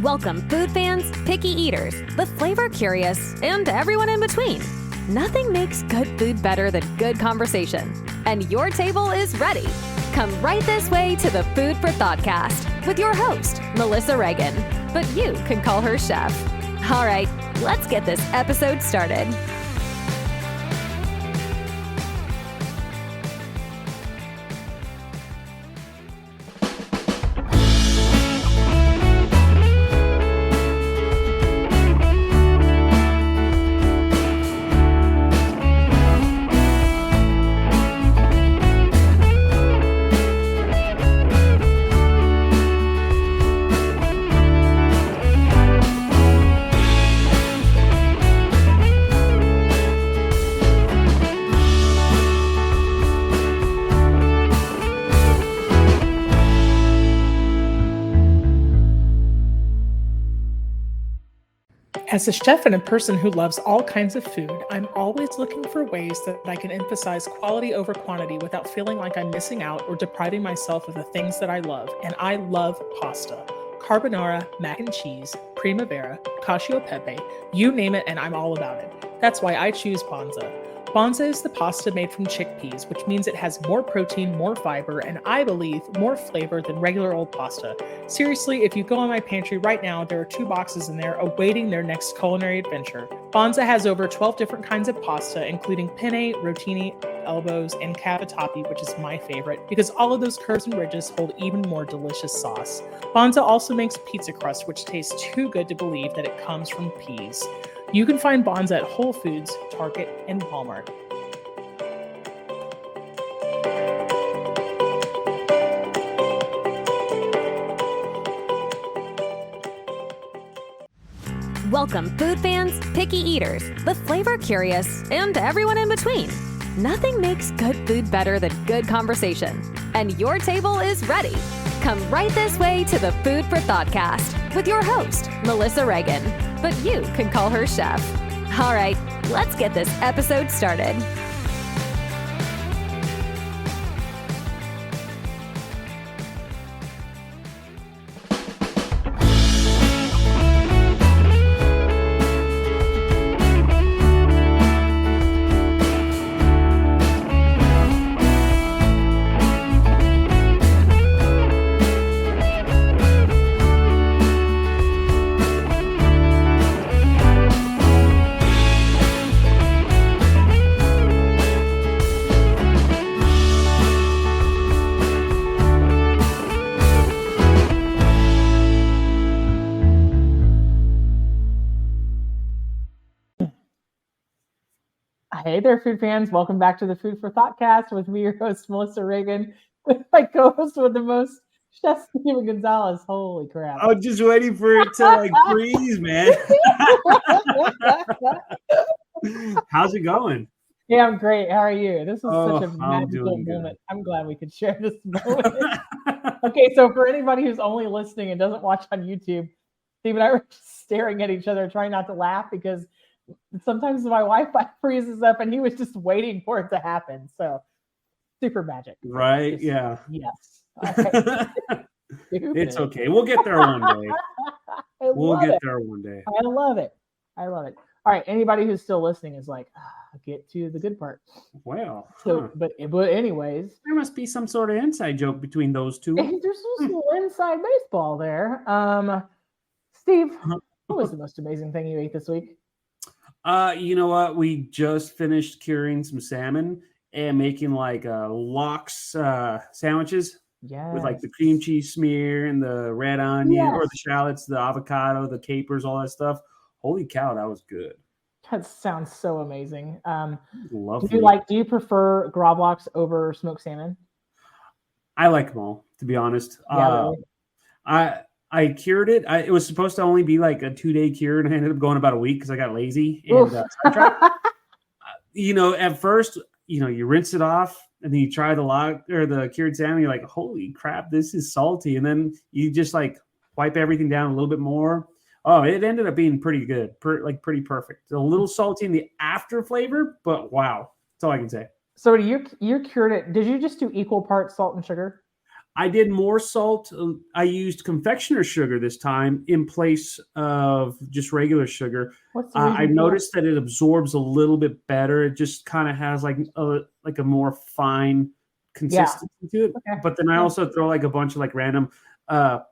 Welcome food fans, picky eaters, the flavor curious, and everyone in between. Nothing makes good food better than good conversation. And your table is ready. Come right this way to the Food for Thoughtcast with your host, Melissa Reagan. But you can call her Chef. All right, let's get this episode started. As a chef and a person who loves all kinds of food, I'm always looking for ways that I can emphasize quality over quantity without feeling like I'm missing out or depriving myself of the things that I love. And I love pasta. Carbonara, mac and cheese, primavera, cacio e pepe, you name it and I'm all about it. That's why I choose Bonza. Bonza is the pasta made from chickpeas, which means it has more protein, more fiber, and I believe more flavor than regular old pasta. Seriously, if you go in my pantry right now, there are 2 boxes in there awaiting their next culinary adventure. Bonza has over 12 different kinds of pasta, including penne, rotini, elbows, and cavatappi, which is my favorite, because all of those curves and ridges hold even more delicious sauce. Bonza also makes pizza crust, which tastes too good to believe that it comes from peas. You can find Bonza at Whole Foods, Target, and Walmart. Welcome food fans, picky eaters, the flavor curious, and everyone in between. Nothing makes good food better than good conversation. And your table is ready. Come right this way to the Food for Thoughtcast with your host, Melissa Reagan. But you can call her Chef. All right, let's get this episode started. Hey there, food fans. Welcome back to the Food for Thoughtcast with me, your host, Melissa Reagan, with my co-host with the most, Chef Steven Gonzalez. Holy crap. I was just waiting for it to freeze, man. How's it going? Yeah, I'm great. How are you? This is such a I'm magical doing moment. good. I'm glad we could share this moment. Okay, so for anybody who's only listening and doesn't watch on YouTube, Steve and I were just staring at each other, trying not to laugh because sometimes my Wi-Fi freezes up and he was just waiting for it to happen. So super magic. Right? Just, yeah. Yes. Okay. It's okay. We'll get there one day. We'll get there one day. I love it. I love it. All right. Anybody who's still listening is like, get to the good part. Well, So, but anyways, there must be some sort of inside joke between those two. there's just a little inside baseball there. Steve, what was the most amazing thing you ate this week? You know what? We just finished curing some salmon and making like lox sandwiches. Yeah. With like the cream cheese smear and the red onion or the shallots, the avocado, the capers, all that stuff. Holy cow, that was good. That sounds so amazing. Lovely. Do you prefer gravlax over smoked salmon? I like them all, to be honest. Yeah, really? I cured it. It was supposed to only be like a 2-day cure, and I ended up going about a week because I got lazy. And at first, you rinse it off, and then you try the cured salmon. You're like, holy crap, this is salty. And then you just like wipe everything down a little bit more. Oh, it ended up being pretty good, pretty perfect. A little salty in the after flavor, but wow, that's all I can say. So you cured it. Did you just do equal parts salt and sugar? I did more salt. I used confectioner sugar this time in place of just regular sugar. What's the reason I for that? noticed that it absorbs a little bit better. It just kind of has like a more fine consistency to it. Okay. But then I Yeah. also throw like a bunch of like random,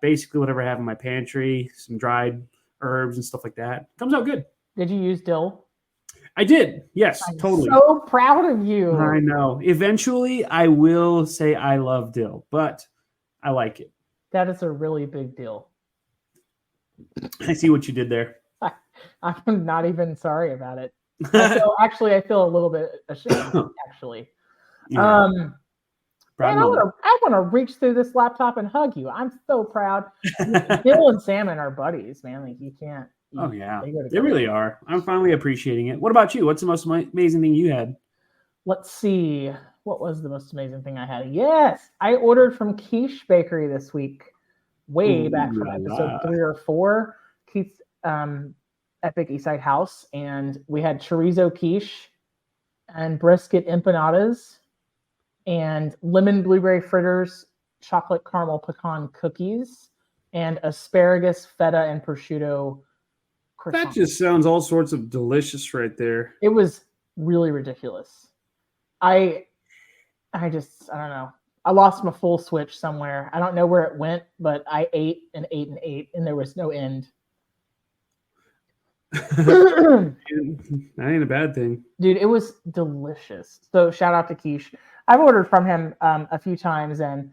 basically whatever I have in my pantry, some dried herbs and stuff like that. Comes out good. Did you use dill? I did. Yes, I'm totally. so proud of you. I know. Eventually, I will say I love dill, but I like it. That is a really big deal. I see what you did there. I'm not even sorry about it. I feel a little bit ashamed, actually. Yeah. Man, I want to reach through this laptop and hug you. I'm so proud. Bill and Salmon are buddies, man. Like you can't. Oh yeah, go together. they really are. I'm finally appreciating it. What about you? What's the most amazing thing you had? Let's see. What was the most amazing thing I had? Yes, I ordered from Quiche Bakery this week. Way back from episode 3 or 4. Keith's Epic Eastside House, and we had chorizo quiche and brisket empanadas and lemon blueberry fritters, chocolate caramel pecan cookies, and asparagus, feta, and prosciutto croissant. That just sounds all sorts of delicious right there. It was really ridiculous. I don't know. I lost my full switch somewhere. I don't know where it went, but I ate and ate and ate, and there was no end. That ain't a bad thing. Dude, it was delicious. So shout out to Quiche. I've ordered from him a few times, and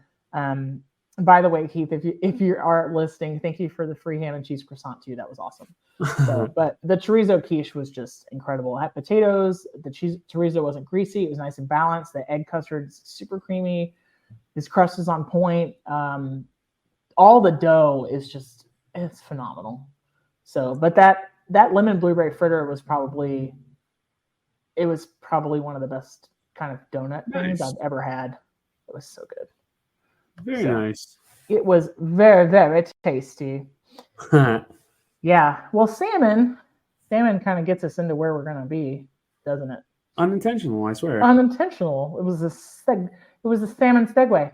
by the way, Keith, if you are listening, thank you for the free ham and cheese croissant too. That was awesome. But the chorizo quiche was just incredible. It had potatoes. The chorizo wasn't greasy. It was nice and balanced. The egg custard is super creamy. His crust is on point. All the dough is it's phenomenal. So, but that lemon blueberry fritter was probably one of the best kind of donut things I've ever had. It was so good. Very nice. It was very, very tasty. Yeah. Well, salmon kind of gets us into where we're going to be, doesn't it? Unintentional, I swear. Unintentional. It was a salmon segue.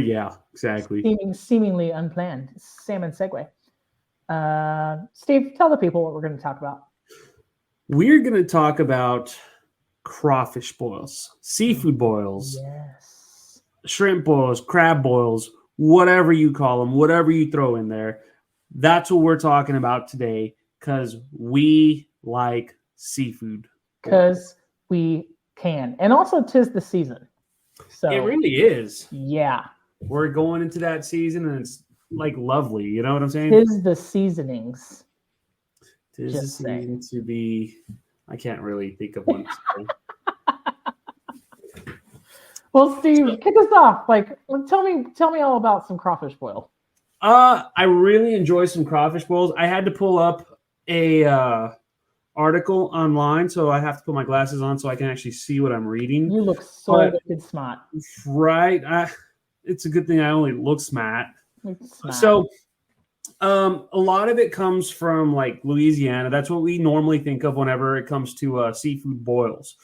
Yeah, exactly. Seemingly unplanned. Salmon segue. Steve, tell the people what we're going to talk about. We're going to talk about crawfish boils, seafood boils, yes, shrimp boils, crab boils, whatever you call them, whatever you throw in there. That's what we're talking about today because we like seafood. Because we can. And also, 'tis the season. So it really is. Yeah. We're going into that season and it's like lovely. You know what I'm saying? 'Tis the seasonings. Tis the season to be. I can't really think of one. Well, Steve, kick us off. Like, tell me all about some crawfish boil. I really enjoy some crawfish boils. I had to pull up a article online, so I have to put my glasses on so I can actually see what I'm reading. You look so wicked smart. Right. It's a good thing I only look smart. So a lot of it comes from like Louisiana. That's what we normally think of whenever it comes to seafood boils.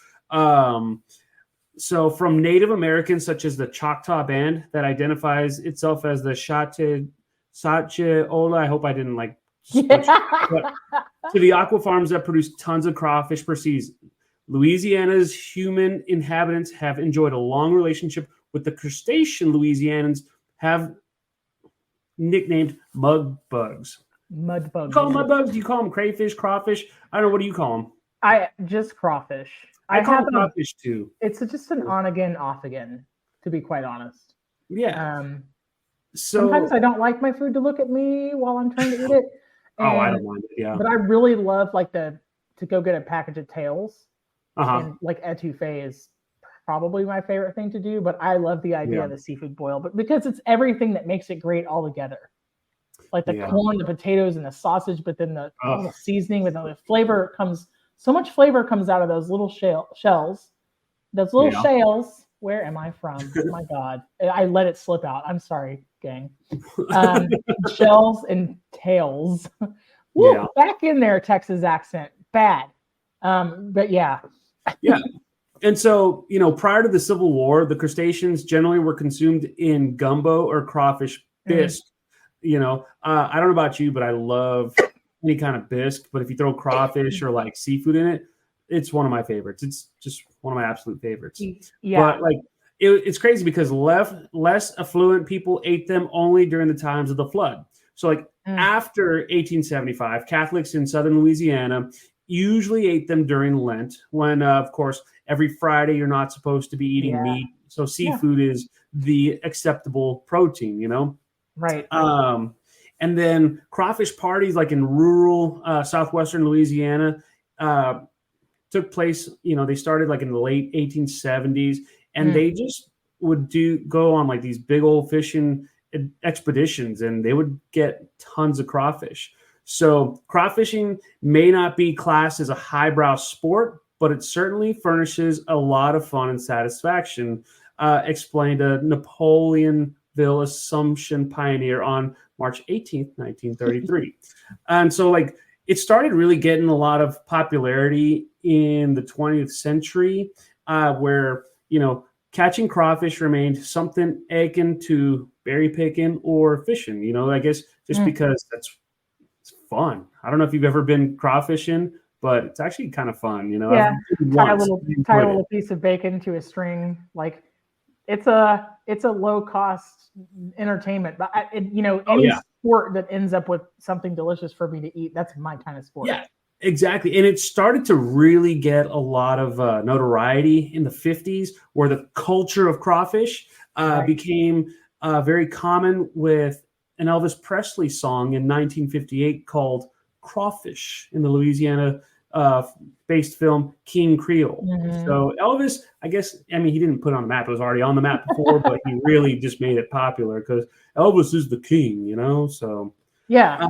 So from Native Americans such as the Choctaw Band that identifies itself as the Sacheola, I hope I didn't like to the aqua farms that produce tons of crawfish per season. Louisiana's human inhabitants have enjoyed a long relationship with the crustacean Louisianans have nicknamed mud bugs. Mud bugs. You call them mud bugs? Do you call them crayfish, crawfish? I don't know. What do you call them? I just crawfish. I call them crawfish too. It's just an on again, off again, to be quite honest. Yeah. So sometimes I don't like my food to look at me while I'm trying to eat it. I don't mind it. Yeah. But I really love like to go get a package of tails. And like etouffee is probably my favorite thing to do. But I love the idea of the seafood boil, but because it's everything that makes it great all together. Like the corn, the potatoes, and the sausage, but then the seasoning with the flavor comes. So much flavor comes out of those little shells. Those little shells. Where am I from? Oh my God. I let it slip out. I'm sorry, gang. Shells and tails. Woo, back in there, Texas accent. Bad. But yeah. Yeah. And so, prior to the Civil War, the crustaceans generally were consumed in gumbo or crawfish bisque. I don't know about you, but I love any kind of bisque. But if you throw crawfish or like seafood in it, it's one of my favorites. It's just one of my absolute favorites. Yeah. But it's crazy because less affluent people ate them only during the times of the flood. So after 1875, Catholics in southern Louisiana usually ate them during Lent when, of course, every Friday you're not supposed to be eating meat. So seafood is the acceptable protein, Right. And then crawfish parties like in rural southwestern Louisiana took place, they started like in the late 1870s, and they just would go on like these big old fishing expeditions, and they would get tons of crawfish. So crawfishing may not be classed as a highbrow sport, but it certainly furnishes a lot of fun and satisfaction, explained a Napoleonville Assumption pioneer on March 18th, 1933. And so it started really getting a lot of popularity in the 20th century, where, catching crawfish remained something akin to berry picking or fishing, I guess just because it's fun. I don't know if you've ever been crawfishing, but it's actually kind of fun, Yeah, tie a little piece of bacon to a string. It's a low cost entertainment, but any sport that ends up with something delicious for me to eat, that's my kind of sport. Yeah, exactly. And it started to really get a lot of notoriety in the 50s, where the culture of crawfish became very common, with an Elvis Presley song in 1958 called Crawfish in the Louisiana based film King Creole. So Elvis, I guess, he didn't put it on the map. It was already on the map before, but he really just made it popular because Elvis is the king, so. But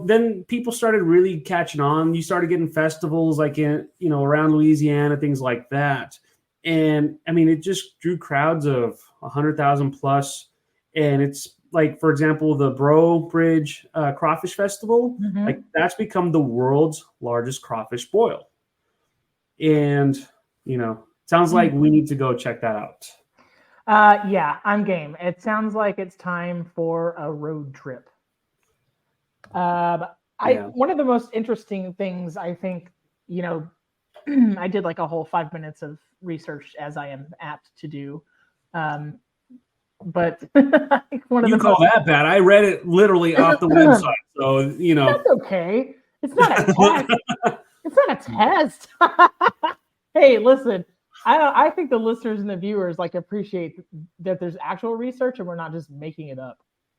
then people started really catching on. You started getting festivals around Louisiana, things like that. And it just drew crowds of 100,000 plus. And it's for example, the Bro Bridge Crawfish Festival, that's become the world's largest crawfish boil. And, sounds like we need to go check that out. I'm game. It sounds like it's time for a road trip. One of the most interesting things, I think, I did a whole 5 minutes of research, as I am apt to do. But that bad? I read it literally off the website, so that's okay. It's not a test. It's not a test. Hey, listen. I think the listeners and the viewers appreciate that there's actual research and we're not just making it up.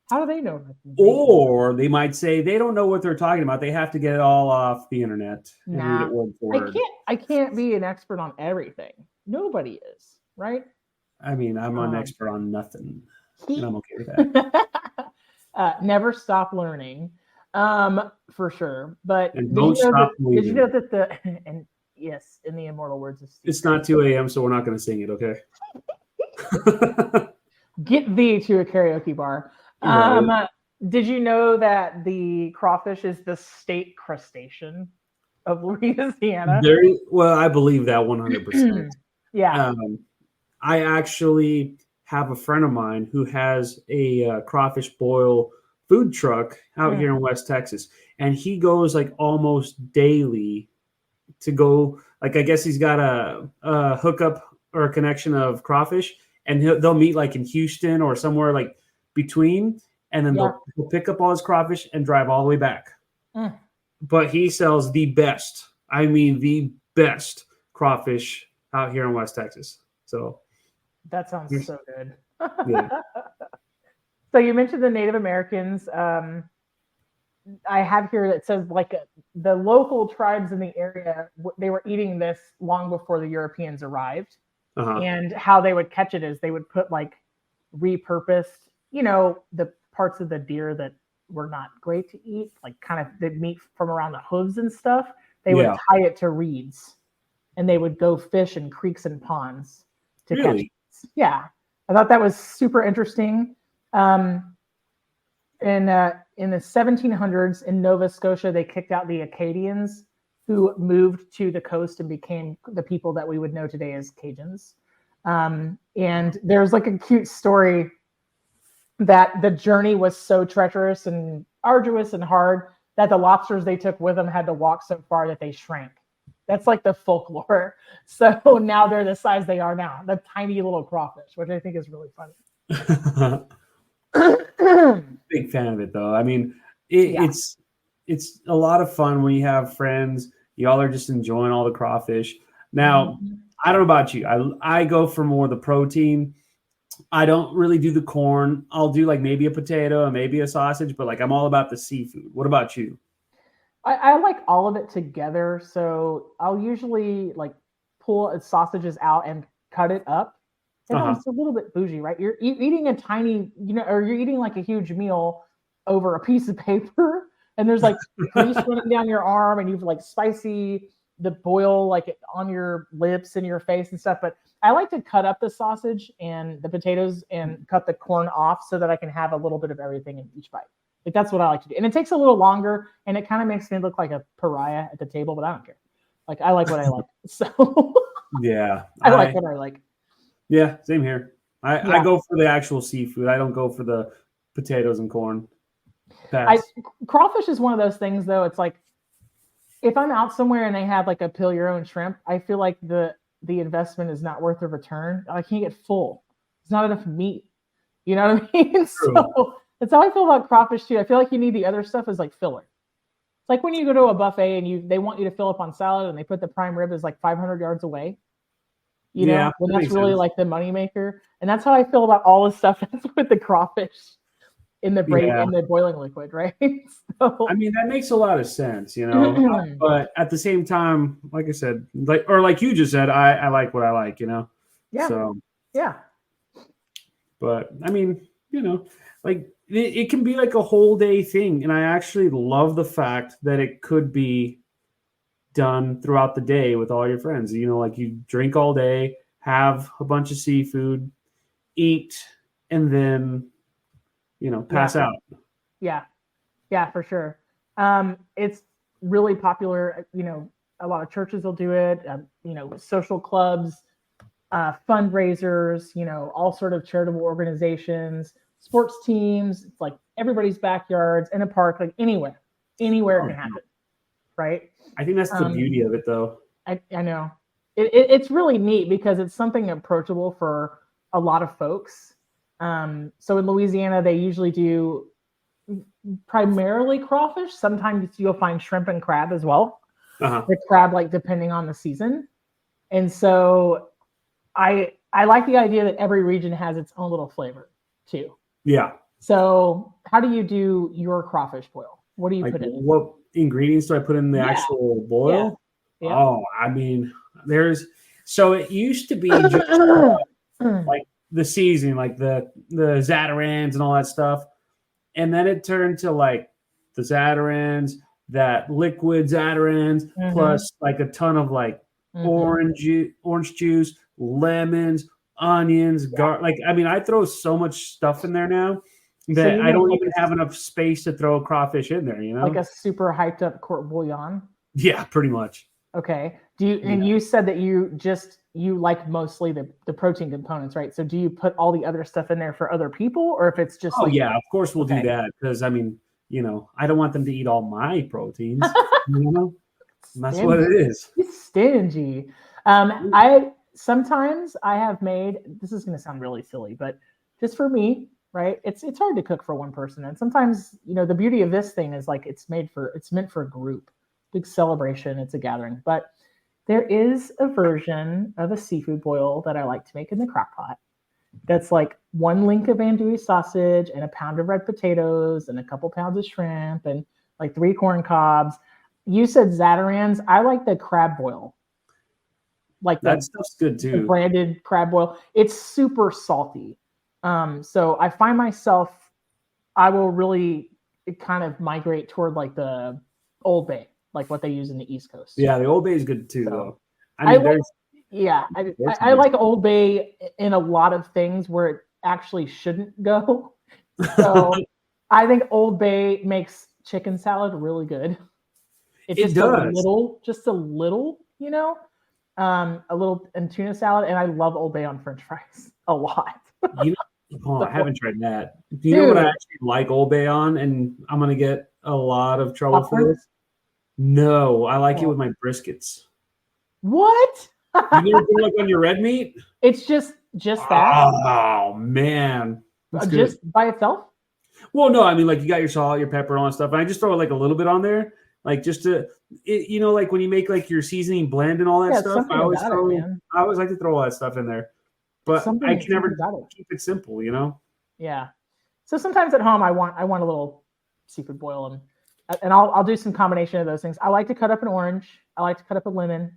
How do they know? Or they might say they don't know what they're talking about. They have to get it all off the internet and read it word for word. I can't be an expert on everything. Nobody is, right? I'm an expert on nothing, and I'm okay with that. Never stop learning, for sure. But and don't stop believing. Did you know that and yes, in the immortal words of Steve, it's not 2 a.m., so we're not going to sing it, okay? Get thee to a karaoke bar. Right. Did you know that the crawfish is the state crustacean of Louisiana? Very well, I believe that 100%. Yeah. I actually have a friend of mine who has a crawfish boil food truck out here in West Texas, and he goes almost daily to go. I guess he's got a hookup or a connection of crawfish, and they'll meet in Houston or somewhere between, and then they'll pick up all his crawfish and drive all the way back. But he sells the best crawfish out here in West Texas. So that sounds so good. Yeah. So you mentioned the Native Americans. I have here that says the local tribes in the area, they were eating this long before the Europeans arrived. And how they would catch it is they would put repurposed, the parts of the deer that were not great to eat, kind of the meat from around the hooves and stuff. They would tie it to reeds, and they would go fish in creeks and ponds to catch it. Yeah, I thought that was super interesting. In the 1700s in Nova Scotia, they kicked out the Acadians who moved to the coast and became the people that we would know today as Cajuns. And there's like a cute story that the journey was so treacherous and arduous and hard that the lobsters they took with them had to walk so far that they shrank. That's like the folklore. So now they're the size they are now, the tiny little crawfish, which I think is really funny. Big fan of it though. I mean, Yeah. it's a lot of fun when you have friends. Y'all are just enjoying all the crawfish. Now, I don't know about you. I go for more the protein. I don't really do the corn. I'll do like maybe a potato and maybe a sausage, but like I'm all about the seafood. What about you? I like all of it together. So I'll usually like pull sausages out and cut it up. And it's a little bit bougie, right? You're eating a tiny, or you're eating like a huge meal over a piece of paper, and there's like grease running down your arm, and you've like spicy the boil like on your lips and your face and stuff. But I like to cut up the sausage and the potatoes and cut the corn off so that I can have a little bit of everything in each bite. Like that's what I like to do. And it takes a little longer and it kind of makes me look like a pariah at the table, but I don't care. Like I like what I like. So yeah, I like what I like. Yeah, same here. I go for the actual seafood. I don't go for the potatoes and corn. Crawfish is one of those things though. It's like if I'm out somewhere and they have like a peel your own shrimp, I feel like the investment is not worth the return. I can't get full. It's not enough meat. You know what I mean? True. So that's how I feel about crawfish too. I feel like you need the other stuff as like filler. It's like when you go to a buffet and they want you to fill up on salad and they put the prime rib as like 500 yards away. You know, and that's really sense. Like the moneymaker. And that's how I feel about all the stuff that's with the crawfish in the in the boiling liquid, right? So, I mean, that makes a lot of sense, but at the same time, like I said, like you just said, I like what I like, Yeah. So yeah. But I mean, like it can be like a whole day thing. And I actually love the fact that it could be done throughout the day with all your friends. Like you drink all day, have a bunch of seafood, eat, and then, pass out. Yeah, for sure. It's really popular. A lot of churches will do it. Social clubs, fundraisers, all sort of charitable organizations, sports teams. It's like everybody's backyards, in a park, like anywhere it can happen. Right. I think that's the beauty of it, though. I know it's really neat because it's something approachable for a lot of folks. So in Louisiana, they usually do primarily crawfish. Sometimes you'll find shrimp and crab as well. The crab, like depending on the season. And so I like the idea that every region has its own little flavor too. Yeah. So how do you do your crawfish boil? What do you put in? What ingredients do I put in the actual boil? Yeah. Oh, I mean, so it used to be just like the seasoning, like the Zatarans and all that stuff. And then it turned to like the Zatarans, that liquid Zatarans, plus like a ton of like orange juice, lemons, onions, garlic. Like, I mean, I throw so much stuff in there now that I don't even have enough space to throw a crawfish in there, Like a super hyped up court bouillon? Yeah, pretty much. Okay. And you said that you like mostly the protein components, right? So do you put all the other stuff in there for other people, or if it's just yeah, of course we'll do that, because I mean, I don't want them to eat all my proteins. That's what it is. It's stingy. Sometimes I have made, this is going to sound really silly, but just for me, right? It's hard to cook for one person, and sometimes the beauty of this thing is like it's meant for a group, big celebration. It's a gathering, but there is a version of a seafood boil that I like to make in the crock pot. That's like 1 link of andouille sausage and a pound of red potatoes and a couple pounds of shrimp and like 3 corn cobs. You said Zatarans. I like the crab boil. Like that stuff's good too. The branded crab boil. It's super salty. So I find myself, I will really kind of migrate toward like the Old Bay, like what they use in the East Coast. Yeah, the Old Bay is good too, though. I mean, I like Old Bay in a lot of things where it actually shouldn't go. So I think Old Bay makes chicken salad really good. It's It just does. just a little, a little in tuna salad. And I love Old Bay on French fries a lot. You know, oh, I haven't tried that. Do you know what I Dude, actually like Old Bay on? And I'm gonna get a lot of trouble for popcorn? this. No, I like it Oh, with my briskets. what? You never put it like on your red meat? It's just that, Oh man, it's good. just by itself. Well, no, I mean like you got your salt, your pepper, all that stuff, and I just throw like a little bit on there, like just to, like when you make like your seasoning blend and all that Yeah, stuff. something about it, man. I always like to throw all that stuff in there, but I can Something never about it. keep it simple. Yeah. So sometimes at home, I want a little seafood boil, and I'll do some combination of those things. I like to cut up an orange. I like to cut up a lemon.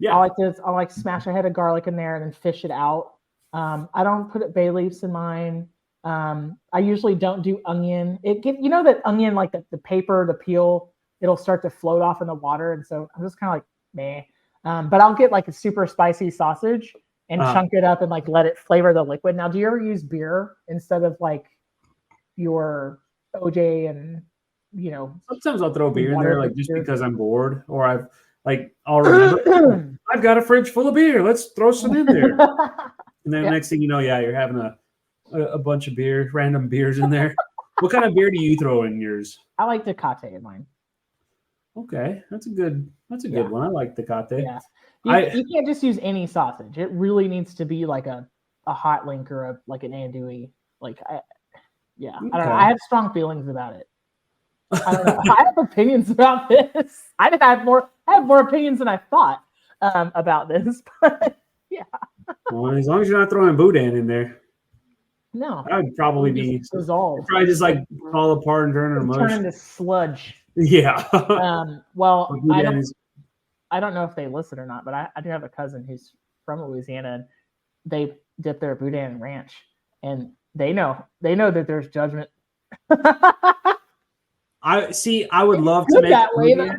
Yeah. I like to smash a head of garlic in there and then fish it out. I don't put bay leaves in mine. I usually don't do onion. That onion, like the paper, the peel, it'll start to float off in the water, and so I'm just kind of like meh. But I'll get like a super spicy sausage and chunk it up and like let it flavor the liquid. Now, do you ever use beer instead of like your OJ and Sometimes I'll throw beer in water there, like just beer? because I'm bored, or I'll remember I've got a fridge full of beer. Let's throw some in there. And then next thing you know, yeah, you're having a bunch of beer, random beers in there. What kind of beer do you throw in yours? I like Tecate in mine. Okay, that's a good one. I like Tecate. Yeah, you can't just use any sausage. It really needs to be like a hot link or like an andouille. Like, I don't know. I have strong feelings about it. I don't know. I have opinions about this. I have more opinions than I thought about this. But yeah. Well, as long as you're not throwing boudin in there. No. That would probably be dissolved. Probably just like fall apart and turn into mush. Turn into sludge. Yeah. Well, I don't know if they listen or not, but I do have a cousin who's from Louisiana, and they dip their boudin in ranch, and they know that there's judgment. I would love to make that way, though.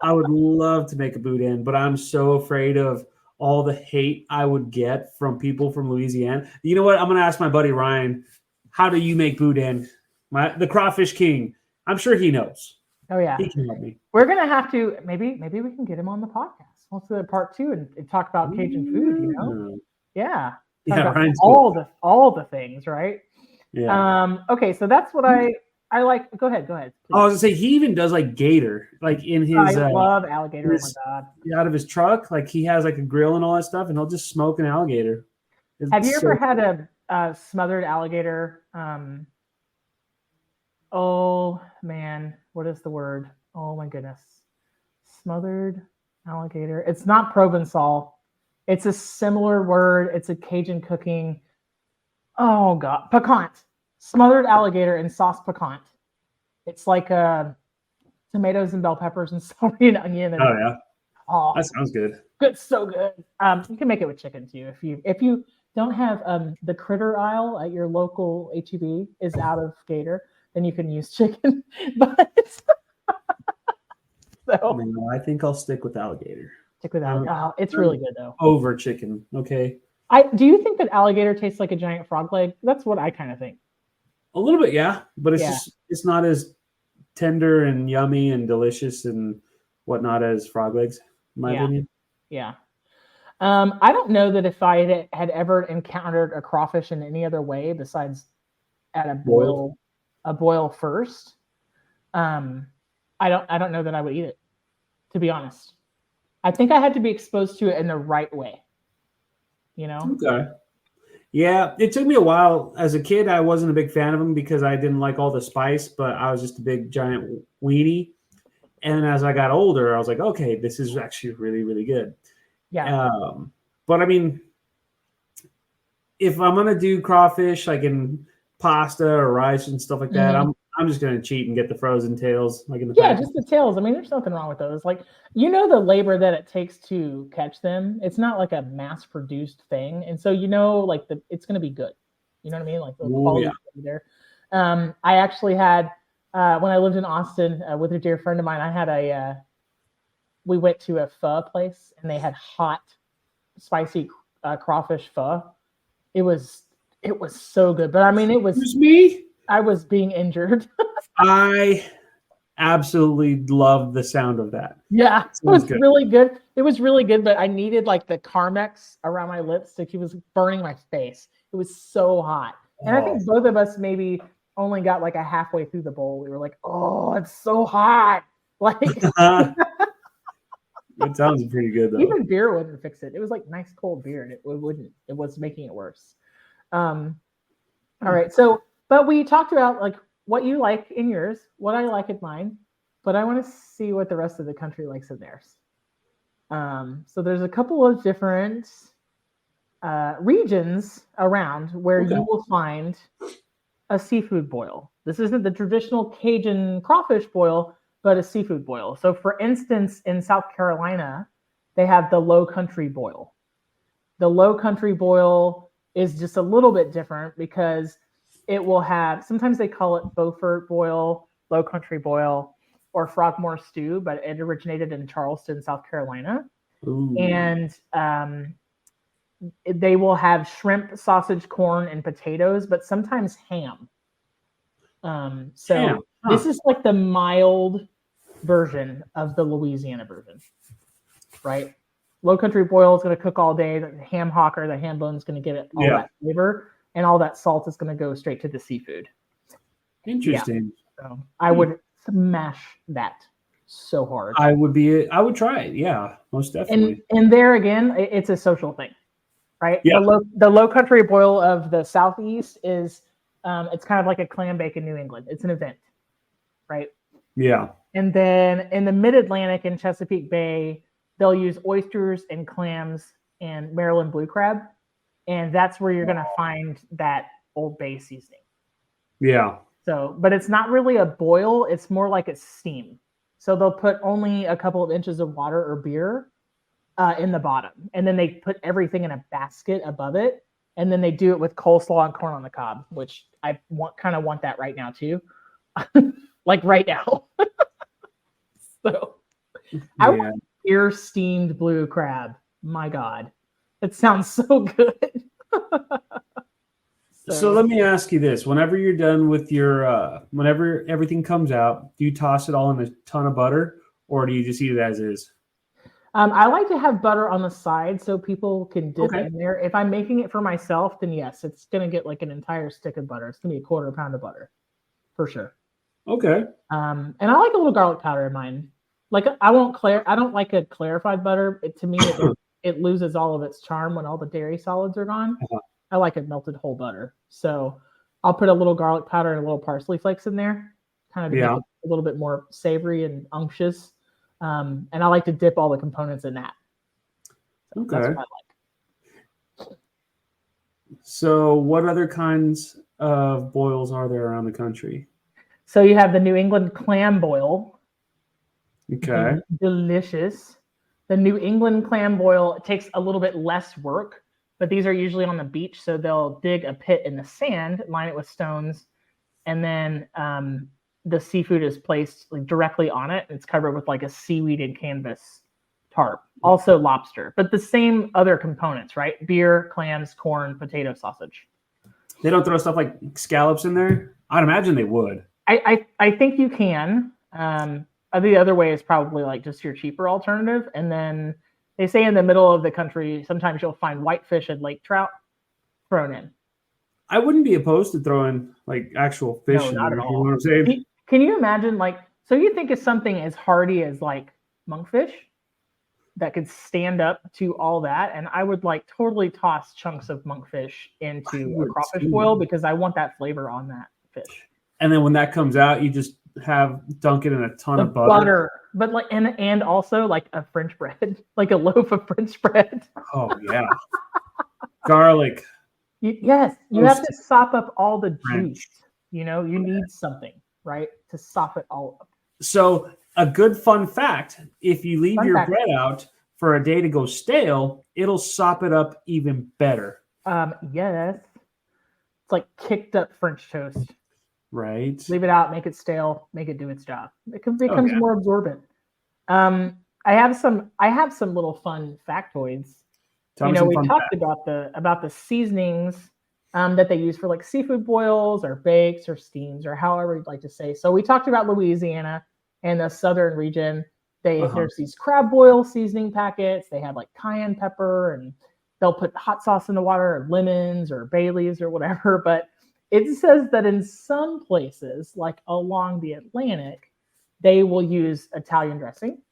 I would love to make a boudin, but I'm so afraid of all the hate I would get from people from Louisiana. You know what? I'm gonna ask my buddy Ryan, how do you make boudin? The crawfish king. I'm sure he knows. Oh yeah, he can help me. We're gonna have to maybe we can get him on the podcast. Let's do part 2 and talk about Cajun food. Yeah. Ryan's all the things, right? Yeah. Okay, so that's what I like. Go ahead. Please. I was gonna say he even does like gator, like in his. I love alligator. Oh my god! Out of his truck, like he has like a grill and all that stuff, and he'll just smoke an alligator. Have you ever had a smothered alligator? Oh man, what is the word? Oh my goodness, smothered alligator. It's not Provençal. It's a similar word. It's a Cajun cooking. Oh god, piquant. Smothered alligator in sauce piquant. It's like tomatoes and bell peppers and celery and onion. And, that sounds good. Good, so good. You can make it with chicken too. If you don't have the critter aisle at your local HEB is out of gator, then you can use chicken. But I think I'll stick with alligator. Stick with alligator. It's really good though. Over chicken, okay. Do you think that alligator tastes like a giant frog leg? That's what I kind of think. A little bit, yeah, but it's not as tender and yummy and delicious and whatnot as frog legs, in my opinion. Yeah. I don't know that if I had ever encountered a crawfish in any other way besides at a boil first. I don't know that I would eat it, to be honest. I think I had to be exposed to it in the right way. Okay. Yeah, it took me a while. As a kid, I wasn't a big fan of them because I didn't like all the spice, but I was just a big giant weenie. And as I got older, I was like, okay, this is actually really, really good. Yeah. But I mean, if I'm gonna do crawfish like in pasta or rice and stuff like that, I'm just gonna cheat and get the frozen tails, like in the package. Just the tails. I mean, there's nothing wrong with those. Like, the labor that it takes to catch them. It's not like a mass-produced thing, and so like it's gonna be good. You know what I mean? Like the quality is gonna be there. I actually had when I lived in Austin with a dear friend of mine. We went to a pho place and they had hot, spicy crawfish pho. It was so good, but I mean, it was Excuse me. I was being injured. I absolutely love the sound of that. Yeah, it was good. really good. It was really good, but I needed like the Carmex around my lips. Like, it was burning my face. It was so hot. And I think both of us maybe only got like a halfway through the bowl. We were like, oh, it's so hot. Like, It sounds pretty good though. even beer wouldn't fix it. It was like nice cold beer, and it wouldn't. It was making it worse. All right. So, but we talked about like what you like in yours, what I like in mine, but I want to see what the rest of the country likes in theirs. So there's a couple of different regions around where you will find a seafood boil. This isn't the traditional Cajun crawfish boil, but a seafood boil. So for instance, in South Carolina, they have the Low Country boil. The Low Country boil is just a little bit different because it will have, sometimes they call it Beaufort boil, Low Country boil, or Frogmore stew, but it originated in Charleston, South Carolina. Ooh. And they will have shrimp, sausage, corn, and potatoes, but sometimes ham. This is like the mild version of the Louisiana version, right? Low Country boil is going to cook all day. The ham hock or the ham bone is going to get all that flavor, and all that salt is going to go straight to the seafood. Interesting. Yeah. So I would smash that so hard. I would try it. Yeah, most definitely. And there again, it's a social thing, right? Yeah. The Low Country boil of the Southeast is, it's kind of like a clam bake in New England. It's an event, right? Yeah. And then in the Mid-Atlantic in Chesapeake Bay, they'll use oysters and clams and Maryland blue crab. And that's where you're going to find that Old Bay seasoning. Yeah. So, but it's not really a boil. It's more like a steam. So they'll put only a couple of inches of water or beer in the bottom. And then they put everything in a basket above it. And then they do it with coleslaw and corn on the cob, which I kind of want that right now too. Like right now. So I want ear steamed blue crab. My God. It sounds so good. So let me ask you this. Whenever you're done with your, whenever everything comes out, do you toss it all in a ton of butter or do you just eat it as is? I like to have butter on the side so people can dip in there. If I'm making it for myself, then yes, it's going to get like an entire stick of butter. It's going to be a quarter pound of butter for sure. Okay. And I like a little garlic powder in mine. Like I don't like a clarified butter. To me, it loses all of its charm when all the dairy solids are gone. I like a melted whole butter. So I'll put a little garlic powder and a little parsley flakes in there, kind of to make it a little bit more savory and unctuous. And I like to dip all the components in that. So that's what I like. So what other kinds of boils are there around the country? So you have the New England clam boil. Okay. Delicious. The New England clam boil, it takes a little bit less work, but these are usually on the beach. So they'll dig a pit in the sand, line it with stones, and then the seafood is placed like directly on it. It's covered with like a seaweed and canvas tarp. Also lobster, but the same other components, right? Beer, clams, corn, potato, sausage. They don't throw stuff like scallops in there? I'd imagine they would. I think you can. The other way is probably like just your cheaper alternative. And then they say in the middle of the country, sometimes you'll find whitefish and lake trout thrown in. I wouldn't be opposed to throwing like actual fish in not there. at all. You know what I'm saying? Can you imagine so you think of something as hardy as like monkfish that could stand up to all that? And I would like totally toss chunks of monkfish into a crawfish boil because I want that flavor on that fish. And then when that comes out, you just dunk it in a ton of butter. But like and also like a French bread, like a loaf of French bread. Oh yeah. Garlic. You have to sop up all the juice. You know, you need something, right, to sop it all up. So a good fun fact, if you leave your bread out for a day to go stale, it'll sop it up even better. Yes. It's like kicked up French toast. Right. Leave it out, make it stale, make it do its job. It becomes more absorbent. I have some little fun factoids. We talked about the seasonings that they use for like seafood boils or bakes or steams or however you'd like to say. So we talked about Louisiana. in the southern region, there's these crab boil seasoning packets. They have like cayenne pepper, and they'll put hot sauce in the water, or lemons or bay leaves or whatever. But it says that in some places, like along the Atlantic, they will use Italian dressing,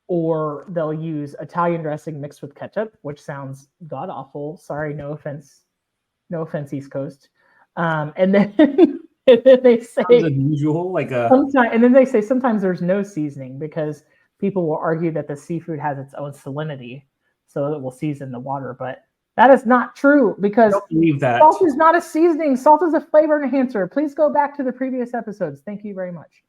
or they'll use Italian dressing mixed with ketchup, which sounds god awful. Sorry, no offense, East Coast. And then and then they say unusual, like a sometimes, and then they say sometimes there's no seasoning because people will argue that the seafood has its own salinity, so it will season the water. But that is not true, because don't believe that. Salt is not a seasoning. Salt is a flavor enhancer. Please go back to the previous episodes. Thank you very much.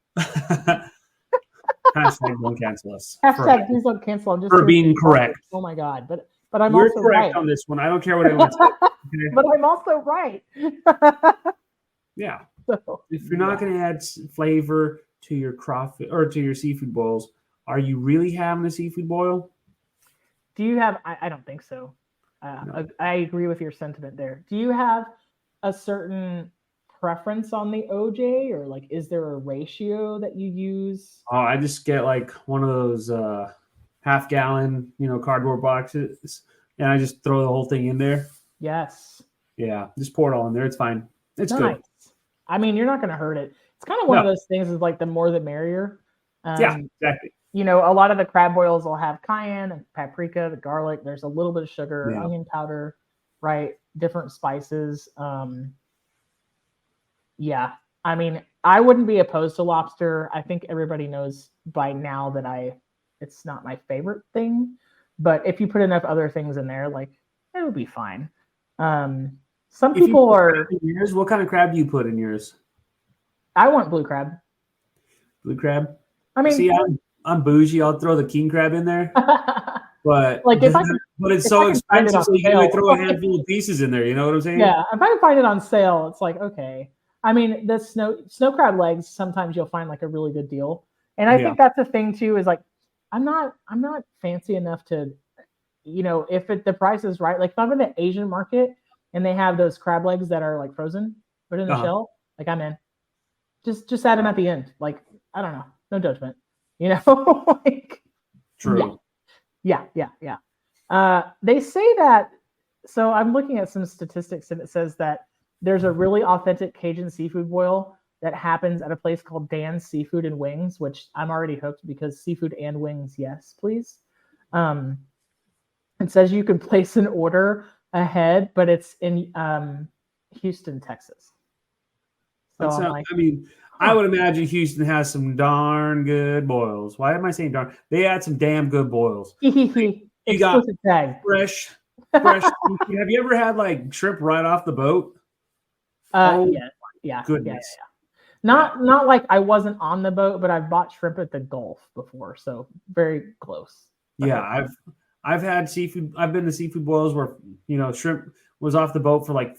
Hashtag don't cancel us. Hashtag please don't cancel. I'm just for being correct. Oh my god! But I'm You're also correct right on this one. I don't care what anyone says. Okay? But I'm also right. Yeah. So, If you're not going to add flavor to your crawfish or to your seafood boils, are you really having a seafood boil? Do you have? I don't think so. No. I agree with your sentiment there. Do you have a certain preference on the OJ, or like, is there a ratio that you use? Oh, I just get like one of those half-gallon, cardboard boxes, and I just throw the whole thing in there. Yes. Yeah, just pour it all in there. It's fine. It's nice. good. I mean, you're not going to hurt it. It's kind of one of those things is like the more the merrier. Yeah, exactly. A lot of the crab boils will have cayenne and paprika, the garlic. There's a little bit of sugar, onion powder, right? Different spices. Yeah. I mean, I wouldn't be opposed to lobster. I think everybody knows by now that it's not my favorite thing. But if you put enough other things in there, like, it would be fine. Some people are. Yours, what kind of crab do you put in yours? I want blue crab. Blue crab? I mean, see, I'm bougie. I'll throw the king crab in there. But like but it's so expensive, so you can only throw a handful of pieces in there. You know what I'm saying? Yeah, if I can find it on sale, it's like, okay. I mean, the snow crab legs, sometimes you'll find like a really good deal. And I think that's the thing too, is like, I'm not fancy enough to, if the price is right, like if I'm in the Asian market and they have those crab legs that are like frozen, put in the shell, like, I'm in. Just add them at the end. Like, I don't know. No judgment. Like, true. Yeah. They say that, so I'm looking at some statistics, and it says that there's a really authentic Cajun seafood boil that happens at a place called Dan's Seafood and Wings, which I'm already hooked, because seafood and wings, yes, please. It says you can place an order ahead, but it's in Houston, Texas. So I would imagine Houston has some darn good boils. Why am I saying darn? They had some damn good boils. You got fresh. Have you ever had like shrimp right off the boat? Yeah. Goodness. Not like I wasn't on the boat, but I've bought shrimp at the Gulf before, so very close. Yeah, I've had seafood. I've been to seafood boils where shrimp was off the boat for like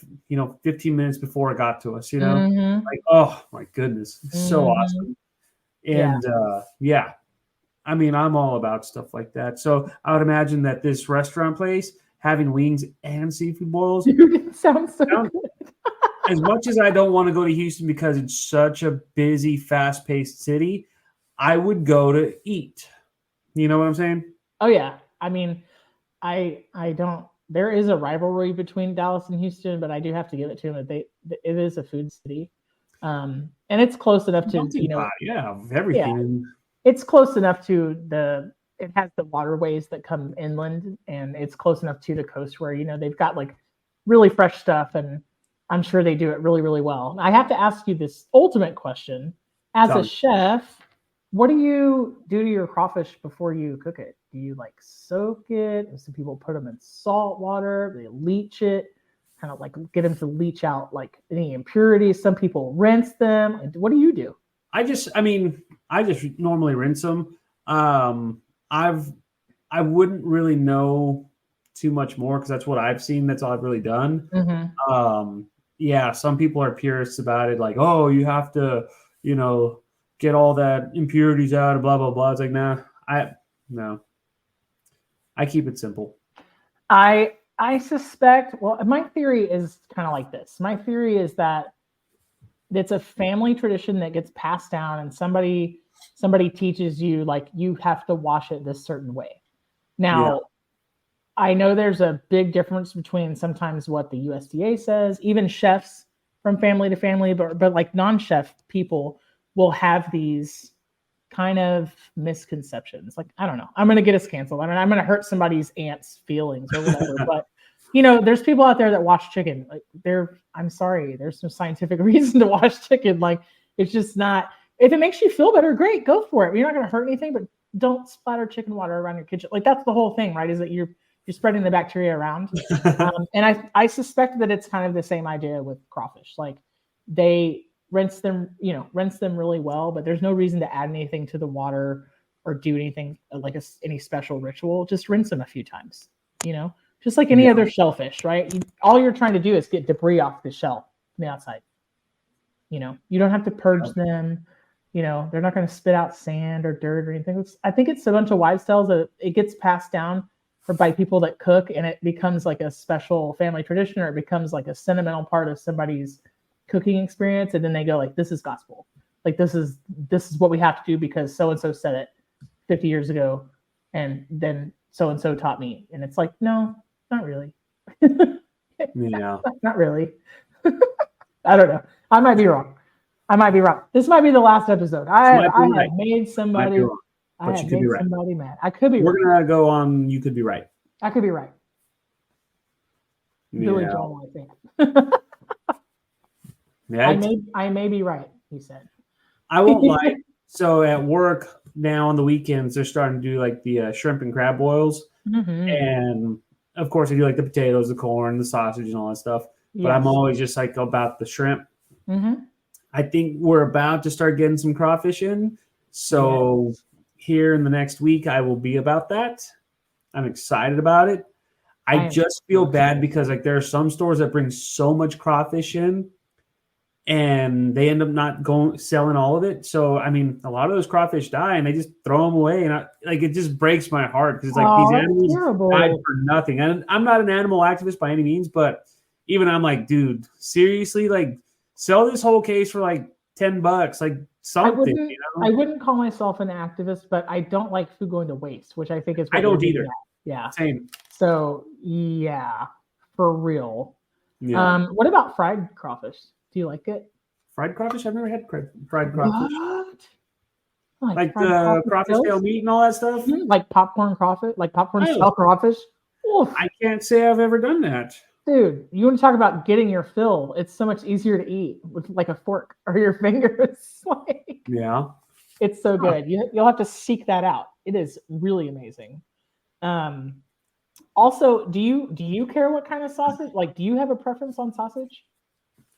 15 minutes before it got to us. Like, oh my goodness, it's so awesome. And I mean, I'm all about stuff like that. So I would imagine that this restaurant place having wings and seafood boils sounds so good. As much as I don't want to go to Houston because it's such a busy, fast-paced city, I would go to eat. You know what I'm saying? Oh yeah. I mean, I don't. There is a rivalry between Dallas and Houston, but I do have to give it to them that it is a food city, and it's close enough to everything. It's close enough to it has the waterways that come inland, and it's close enough to the coast where they've got like really fresh stuff, and I'm sure they do it really, really well. I have to ask you this ultimate question: as a chef, what do you do to your crawfish before you cook it? Do you like soak it? Some people put them in salt water. They leach it, kind of like get them to leach out like any impurities. Some people rinse them. What do you do? I just normally rinse them. I wouldn't really know too much more because that's what I've seen. That's all I've really done. Some people are purists about it. Like, oh, you have to, get all that impurities out and blah, blah, blah. It's like, nah, no. I keep it simple. I suspect, well, my theory is kind of like this. My theory is that it's a family tradition that gets passed down, and somebody somebody teaches you like you have to wash it this certain way. Now, I know there's a big difference between sometimes what the USDA says, even chefs from family to family, but like non-chef people will have these kind of misconceptions. Like, I don't know, I'm going to get us canceled. I mean, I'm going to hurt somebody's aunt's feelings or whatever, but there's people out there that wash chicken. Like I'm sorry, there's no scientific reason to wash chicken. Like, it's just not, if it makes you feel better, great, go for it. You're not going to hurt anything, but don't splatter chicken water around your kitchen. Like, that's the whole thing, right? Is that you're spreading the bacteria around. And I suspect that it's kind of the same idea with crawfish. Like, they rinse them really well, but there's no reason to add anything to the water or do anything like any special ritual. Just rinse them a few times, just like any other shellfish, right? All you're trying to do is get debris off the shell from the outside. You don't have to purge them. They're not going to spit out sand or dirt or anything. I think it's a bunch of wives' tales that it gets passed down by people that cook, and it becomes like a special family tradition, or it becomes like a sentimental part of somebody's cooking experience. And then they go like, this is gospel. Like, this is what we have to do because so-and-so said it 50 years ago. And then so-and-so taught me. And it's like, no, not really. Yeah. Not really. I don't know. I might be wrong. This might be the last episode. I have made somebody mad. I could be We're right. going to go on. You could be right. I could be right. Yeah. Billy Joel, I think. Yeah, I may be right, he said. I won't lie. So at work now on the weekends, they're starting to do like the shrimp and crab boils. Mm-hmm. And of course, I do like the potatoes, the corn, the sausage, and all that stuff. But I'm always just like about the shrimp. Mm-hmm. I think we're about to start getting some crawfish in. So here in the next week, I will be about that. I'm excited about it. I just feel bad because like there are some stores that bring so much crawfish in, and they end up not selling all of it. So, I mean, a lot of those crawfish die and they just throw them away. And it just breaks my heart because it's like these animals died for nothing. And I'm not an animal activist by any means, but even I'm like, dude, seriously, like sell this whole case for like $10, like something. I wouldn't call myself an activist, but I don't like food going to waste, which I think is what I don't either. Yeah. Same. So yeah, for real. Yeah. What about fried crawfish? Do you like it? Fried crawfish? I've never had fried crawfish. What? Like the crawfish tail meat and all that stuff? Like popcorn crawfish? Like popcorn style crawfish? Oof. I can't say I've ever done that. Dude, you want to talk about getting your fill? It's so much easier to eat with like a fork or your fingers. Yeah. It's so good. You'll have to seek that out. It is really amazing. Also, do you care what kind of sausage? Like, do you have a preference on sausage?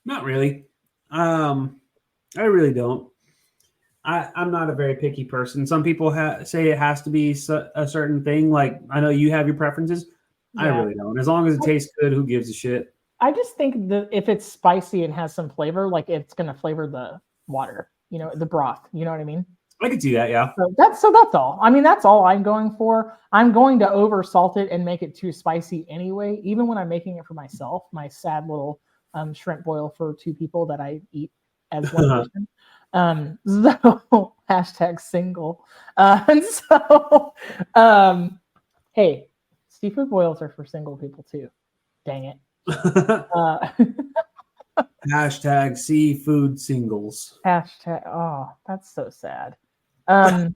Not really. I really don't. I'm not a very picky person. Some people say it has to be a certain thing. Like, I know you have your preferences. Yeah. I really don't. As long as it tastes good, who gives a shit? I just think that if it's spicy and has some flavor, like it's going to flavor the water, the broth. You know what I mean? I could see that, yeah. So that's all. I mean, that's all I'm going for. I'm going to over salt it and make it too spicy anyway, even when I'm making it for myself, my sad little shrimp boil for 2 people that I eat as one person. So hashtag single. Hey, seafood boils are for single people too. Dang it. Hashtag seafood singles. Hashtag, oh, that's so sad. So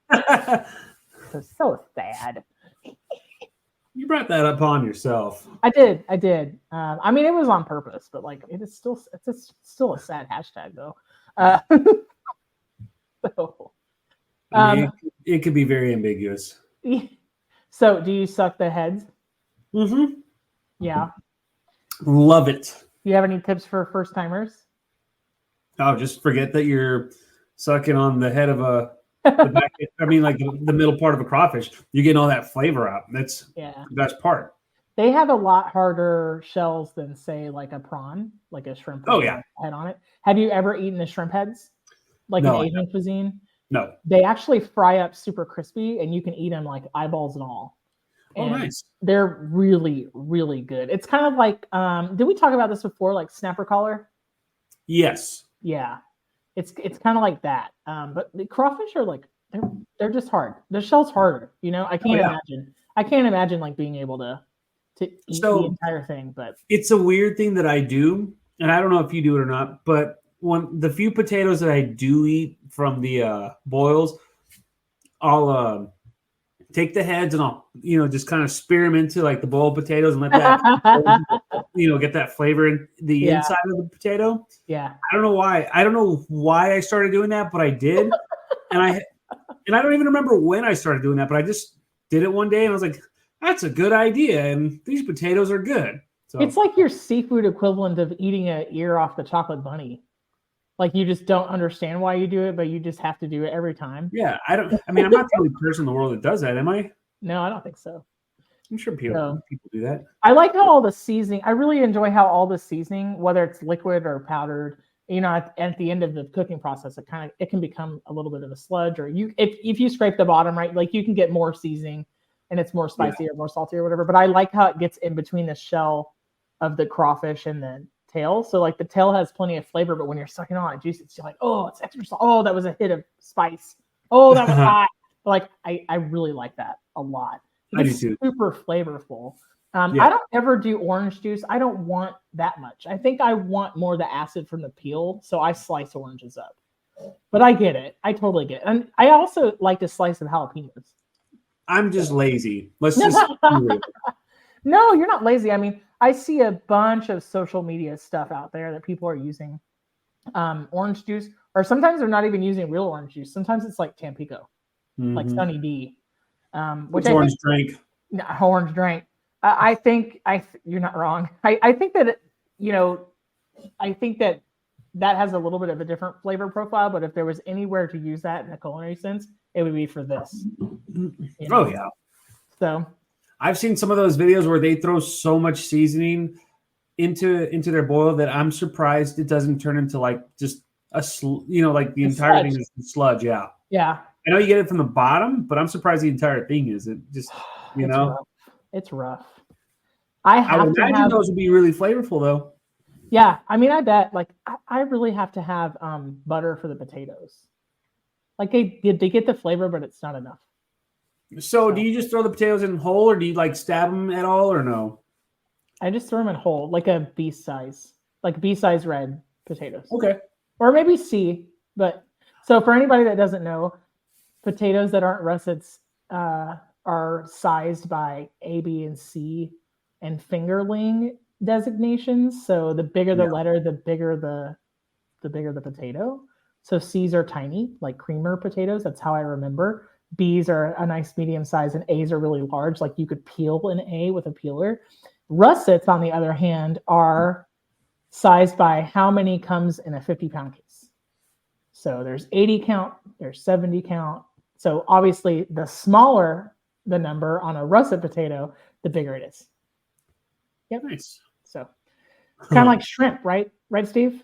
sad. You brought that upon yourself. I did. I mean, it was on purpose, but like, it's still a sad hashtag though. So, it could be very ambiguous. So, do you suck the heads? Mm-hmm. Yeah. Love it. Do you have any tips for first timers? Oh, just forget that you're sucking on the head of the middle part of a crawfish. You're getting all that flavor out. That's the best part. They have a lot harder shells than, say, like a prawn, like a shrimp. Oh, yeah. Head on it. Have you ever eaten the shrimp heads? Like an Asian cuisine? No. They actually fry up super crispy, and you can eat them like eyeballs and all. Oh, and nice. They're really, really good. It's kind of like, did we talk about this before? Like snapper collar? Yes. Yeah. It's kind of like that. But the crawfish are like they're just hard. The shell's harder. I can't yeah. imagine. I can't imagine like being able to eat the entire thing. But it's a weird thing that I do, and I don't know if you do it or not. But when the few potatoes that I do eat from the boils, I'll take the heads and I'll just kind of spear them into like the boiled potatoes and let that get that flavor in the inside of the potato. Yeah, I don't know why. I don't know why I started doing that, but I did, and I don't even remember when I started doing that, but I just did it one day and I was like, that's a good idea, and these potatoes are good. So it's like your seafood equivalent of eating an ear off the chocolate bunny. Like you just don't understand why you do it, but you just have to do it every time. Yeah, I'm not the only person in the world that does that, am I? No, I don't think so. I'm sure people do that. I like how all the seasoning. I really enjoy how all the seasoning, whether it's liquid or powdered, at the end of the cooking process, it can become a little bit of a sludge. Or if you scrape the bottom right, like you can get more seasoning, and it's more spicy or more salty or whatever. But I like how it gets in between the shell of the crawfish and the tail. So like the tail has plenty of flavor, but when you're sucking on it, juice, it's like, oh, it's extra salt. Oh, that was a hit of spice. Oh, that was hot. Like I really like that a lot. I do too. Super flavorful. I don't ever do orange juice. I don't want that much. I think I want more of the acid from the peel, so I slice oranges up. But I get it. I totally get it. And I also like to slice of jalapenos. I'm just lazy. Let's just No, you're not lazy. I mean, I see a bunch of social media stuff out there that people are using orange juice, or sometimes they're not even using real orange juice. Sometimes it's like Tampico, like Sunny D, which orange drink. Orange drink. I think you're not wrong. I think that I think that has a little bit of a different flavor profile. But if there was anywhere to use that in a culinary sense, it would be for this. Oh yeah. So I've seen some of those videos where they throw so much seasoning into their boil that I'm surprised it doesn't turn into like just like the entire thing is sludge. Yeah. Yeah. I know you get it from the bottom, but I'm surprised the entire thing isn't just, It's rough. I would imagine those would be really flavorful though. Yeah. I mean, I bet like I really have to have butter for the potatoes. Like they get the flavor, but it's not enough. So do you just throw the potatoes in whole, or do you like stab them at all, or no? I just throw them in whole, like a B size red potatoes. Okay. Or maybe C. But so for anybody that doesn't know, potatoes that aren't russets are sized by A, B, and C and fingerling designations. So the bigger the letter, the bigger the potato. So C's are tiny, like creamer potatoes. That's how I remember. B's are a nice medium size, and A's are really large. Like you could peel an A with a peeler. Russets, on the other hand, are sized by how many comes in a 50-pound case. So there's 80 count, there's 70 count. So obviously, the smaller the number on a russet potato, the bigger it is. Yep. Nice. So kind of like shrimp, right? Right, Steve?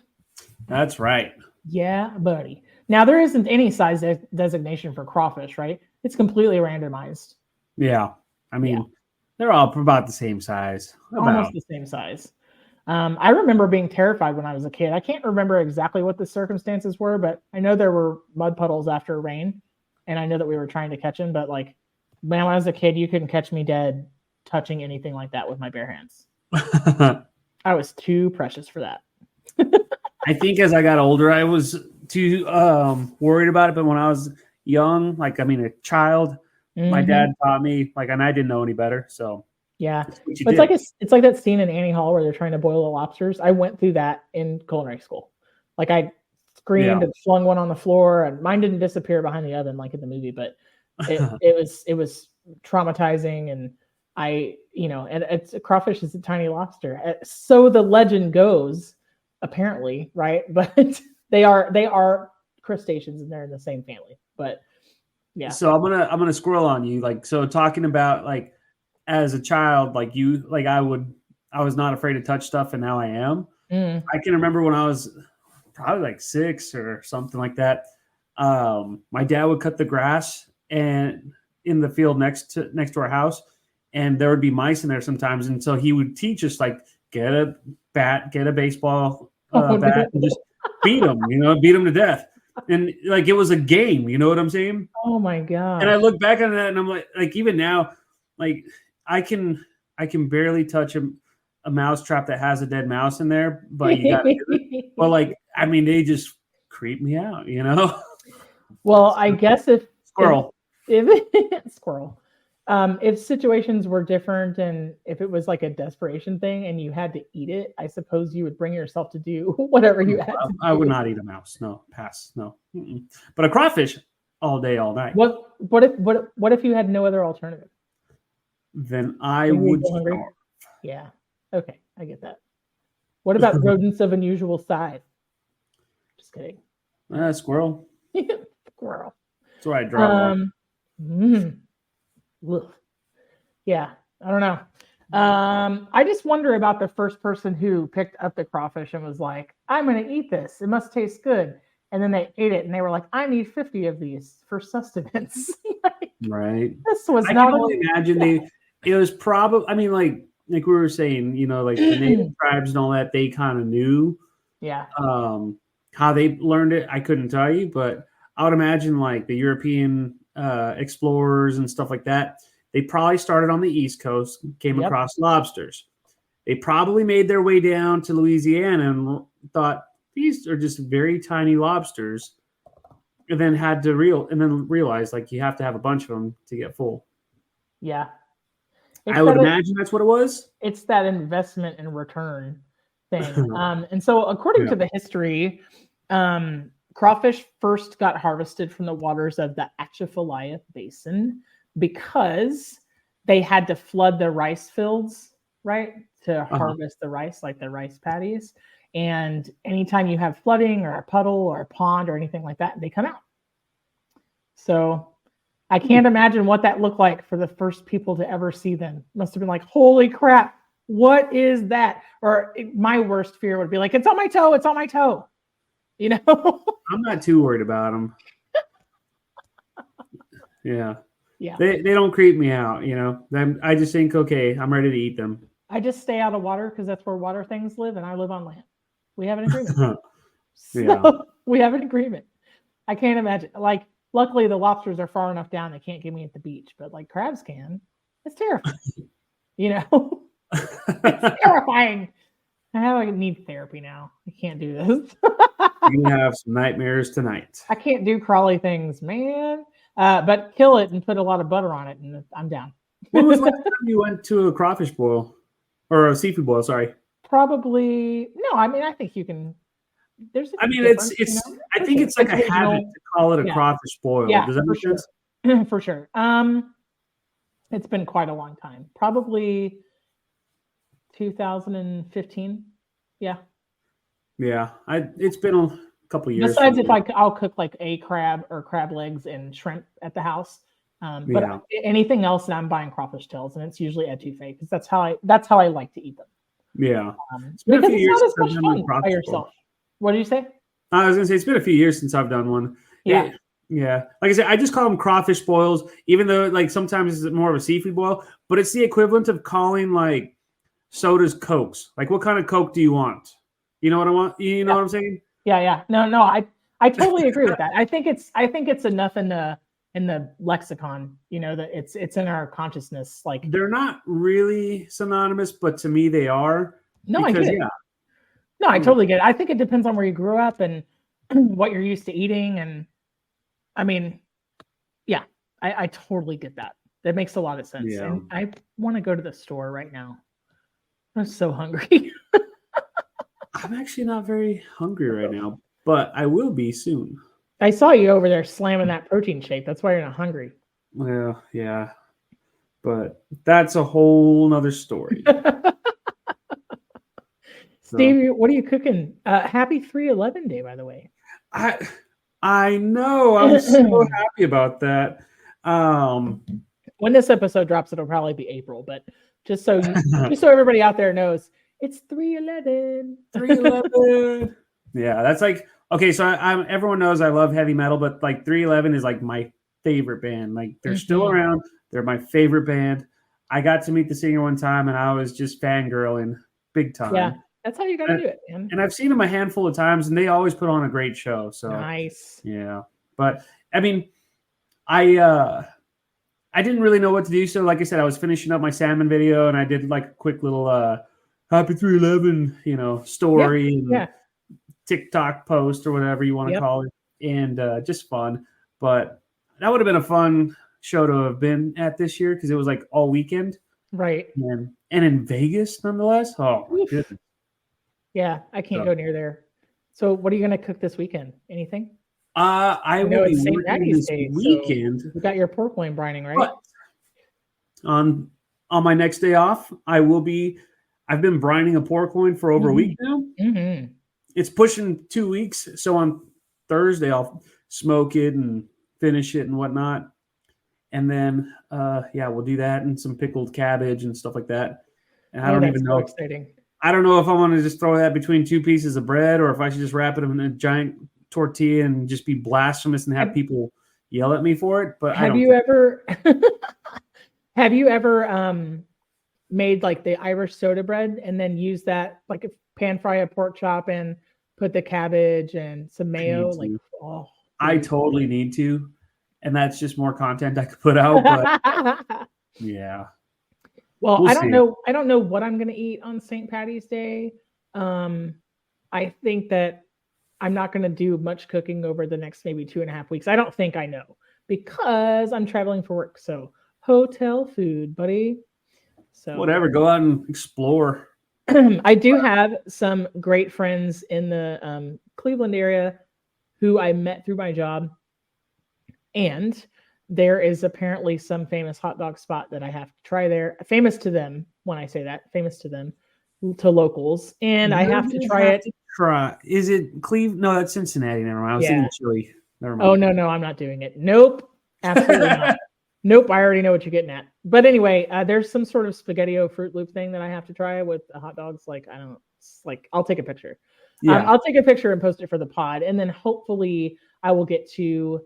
That's right. Yeah, buddy. Now, there isn't any size designation for crawfish, right? It's completely randomized. Yeah. I mean, they're all about the same size. Almost the same size. I remember being terrified when I was a kid. I can't remember exactly what the circumstances were, but I know there were mud puddles after rain, and I know that we were trying to catch them. But like when I was a kid, you couldn't catch me dead touching anything like that with my bare hands. I was too precious for that. I think as I got older, I was too worried about it. But when I was young, a child, my dad taught me, and I didn't know any better. So yeah, it's like that scene in Annie Hall where they're trying to boil the lobsters. I went through that in culinary school. Like I screamed and flung one on the floor, and mine didn't disappear behind the oven like in the movie, but it was traumatizing. And and crawfish is a tiny lobster. So the legend goes, apparently, right? But they are crustaceans, and they're in the same family. But yeah. So I'm gonna squirrel on you. So talking about as a child, I was not afraid to touch stuff, and now I am. I can remember when I was probably 6 or something like that. My dad would cut the grass and in the field next to our house, and there would be mice in there sometimes. And so he would teach us get a bat, get a baseball bat, and just beat them, beat them to death. And like it was a game, you know what I'm saying? Oh my god! And I look back on that and I'm like even now, like I can barely touch a mouse trap that has a dead mouse in there, but you gotta do it. But like, I mean, they just creep me out, you know? Well, I guess Squirrel. if squirrel, if situations were different and if it was like a desperation thing and you had to eat it, I suppose you would bring yourself to do whatever you had to I would do. not eat a mouse. No, pass. No. Mm-mm. But a crawfish all day, all night. What if you had no other alternative? Then I Maybe you would go hungry? starve. Yeah. Okay, I get that. What about rodents of unusual size? Just kidding. Squirrel. Squirrel. That's where I draw. Yeah, I don't know. I just wonder about the first person who picked up the crawfish and was like, I'm going to eat this. It must taste good. And then they ate it and they were like, I need 50 of these for sustenance. Like, Right. This was I not can only imagine it was probably, I mean, like we were saying, you know, like the native tribes and all that, they kind of knew Yeah. how they learned it. I couldn't tell you, but I would imagine like the European explorers and stuff like that, they probably started on the East Coast, came across lobsters. They probably made their way down to Louisiana and thought these are just very tiny lobsters, and then realized like you have to have a bunch of them to get full. Yeah. I would imagine that's what it was. It's that investment and return thing. And so according to the history, crawfish first got harvested from the waters of the Atchafalaya Basin because they had to flood the rice fields, right, to harvest the rice, like the rice paddies. And anytime you have flooding or a puddle or a pond or anything like that, they come out. So I can't imagine what that looked like for the first people to ever see them. Must have been like, holy crap, what is that? Or my worst fear would be like, it's on my toe, it's on my toe. You know? I'm not too worried about them. Yeah. They don't creep me out, you know. I just think, okay, I'm ready to eat them. I just stay out of water because that's where water things live, and I live on land. We have an agreement. We have an agreement. I can't imagine. Like, luckily the lobsters are far enough down they can't get me at the beach, but like crabs can. It's terrifying. You know? It's terrifying. I need therapy now. I can't do this. You have some nightmares tonight. I can't do crawly things, man. But kill it and put a lot of butter on it, and I'm down. When was the last time you went to a crawfish boil or a seafood boil? Sorry. Probably no. I mean, I think you can. There's. I mean, it's. You know? I think it's like a habit to call it a crawfish boil. Yeah, does that make sense? For sure. It's been quite a long time. Probably 2015. Yeah. Yeah, it's been a couple years. Besides, if I'll cook like a crab or crab legs and shrimp at the house. But anything else, and I'm buying crawfish tails, and it's usually etouffee because that's how I like to eat them. Yeah, it's been a few years since I've done one by yourself. What did you say? I was gonna say it's been a few years since I've done one. Yeah. Like I said, I just call them crawfish boils, even though like sometimes it's more of a seafood boil, but it's the equivalent of calling like sodas Cokes. Like, what kind of Coke do you want? You know what I want? You know what I'm saying? Yeah. No, I totally agree with that. I think it's enough in the lexicon, you know, that it's in our consciousness. Like, they're not really synonymous, but to me they are. No, I get it. No, I totally get it. I think it depends on where you grew up and what you're used to eating. And I mean, yeah, I totally get that. That makes a lot of sense. Yeah. And I want to go to the store right now. I'm so hungry. I'm actually not very hungry right now, but I will be soon. I saw you over there slamming that protein shake. That's why you're not hungry. Well, yeah, but that's a whole nother story. Steve, what are you cooking? Happy 3/11 day, by the way. I know. I'm so happy about that. When this episode drops, it'll probably be April, but just so everybody out there knows, it's 3/11. 3/11. Yeah, that's like, okay, so everyone knows I love heavy metal, but like 3/11 is like my favorite band. Like, they're still around. They're my favorite band. I got to meet the singer one time, and I was just fangirling big time. Yeah, That's how you got to do it, man. And I've seen them a handful of times, and they always put on a great show. So nice. Yeah. But I mean, I didn't really know what to do. So like I said, I was finishing up my salmon video, and I did like a quick little Happy 311, story and TikTok post or whatever you want to call it. And just fun. But that would have been a fun show to have been at this year because it was like all weekend. Right. And in Vegas, nonetheless. Oh, my goodness. Yeah, I can't go near there. So what are you going to cook this weekend? Anything? I will be St. working Patty's this Day, weekend. So you got your pork loin brining, right? But on my next day off, I've been brining a pork loin for over a week now. Mm-hmm. It's pushing 2 weeks. So on Thursday, I'll smoke it and finish it and whatnot. And then, we'll do that and some pickled cabbage and stuff like that. And I don't even know. Exciting. I don't know if I want to just throw that between two pieces of bread or if I should just wrap it in a giant tortilla and just be blasphemous and have people yell at me for it. But have you ever made like the Irish soda bread and then use that like a pan fry a pork chop and put the cabbage and some mayo? I totally need to. And that's just more content I could put out. But yeah. Well, I don't know what I'm going to eat on St. Patty's Day. I think that I'm not going to do much cooking over the next maybe 2.5 weeks. I don't think I know because I'm traveling for work. So hotel food, buddy. So whatever, go out and explore. I do have some great friends in the Cleveland area who I met through my job. And there is apparently some famous hot dog spot that I have to try there. Famous to them, when I say that, famous to them, to locals. And I have to try it. Is it Cleveland? No, that's Cincinnati. Never mind. I was thinking Chile. Never mind. Oh, no, I'm not doing it. Nope. Absolutely not. Nope. I already know what you're getting at. But anyway, there's some sort of SpaghettiO Fruit Loop thing that I have to try with hot dogs. I'll take a picture. Yeah. I'll take a picture and post it for the pod. And then hopefully I will get to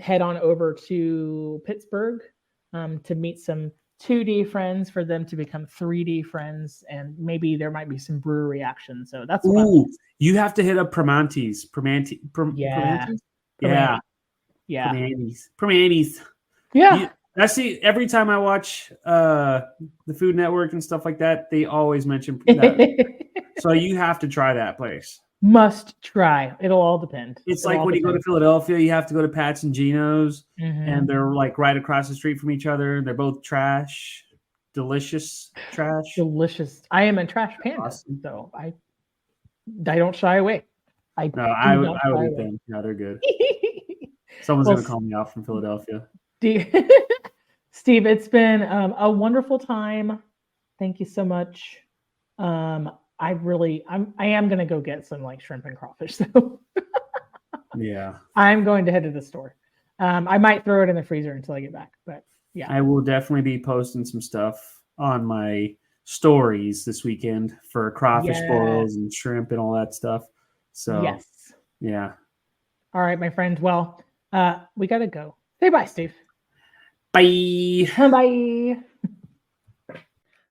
head on over to Pittsburgh to meet some 2D friends for them to become 3D friends, and maybe there might be some brewery action. So that's what you have to hit up Primanti's. Yeah. That's every time I watch the Food Network and stuff like that, they always mention that. So you have to try that place. Must try. It'll all depend. It's like when you go to Philadelphia, you have to go to Pat's and Gino's, and they're like right across the street from each other. They're both trash, delicious trash. Delicious. I am a trash panda, so I don't shy away. I would eat them. No, they're good. Someone's gonna call me out from Philadelphia. Steve, it's been a wonderful time. Thank you so much. I am going to go get some like shrimp and crawfish. So yeah, I'm going to head to the store. I might throw it in the freezer until I get back, but yeah, I will definitely be posting some stuff on my stories this weekend for crawfish boils and shrimp and all that stuff. So yeah. All right, my friend. Well, we got to go. Say bye, Steve. Bye. Bye.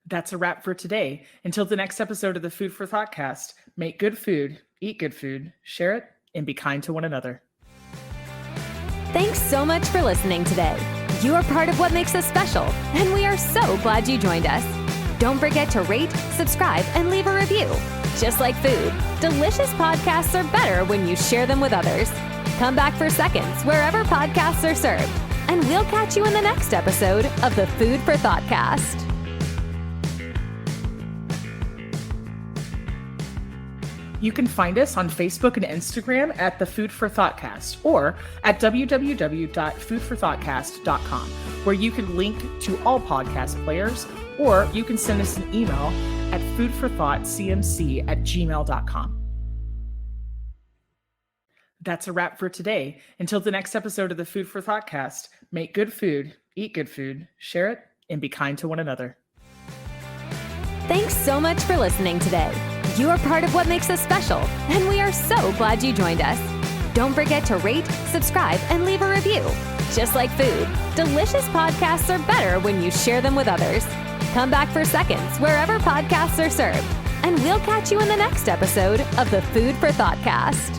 That's a wrap for today. Until the next episode of the Food for Thoughtcast, make good food, eat good food, share it, and be kind to one another. Thanks so much for listening today. You are part of what makes us special, and we are so glad you joined us. Don't forget to rate, subscribe, and leave a review. Just like food, delicious podcasts are better when you share them with others. Come back for seconds wherever podcasts are served, and we'll catch you in the next episode of the Food for Thoughtcast. You can find us on Facebook and Instagram at the Food for Thoughtcast or at www.foodforthoughtcast.com, where you can link to all podcast players, or you can send us an email at foodforthoughtcmc@gmail.com. That's a wrap for today. Until the next episode of the Food for Thoughtcast, make good food, eat good food, share it, and be kind to one another. Thanks so much for listening today. You are part of what makes us special, and we are so glad you joined us. Don't forget to rate, subscribe, and leave a review. Just like food, delicious podcasts are better when you share them with others. Come back for seconds wherever podcasts are served, And we'll catch you in the next episode of the Food for Thoughtcast.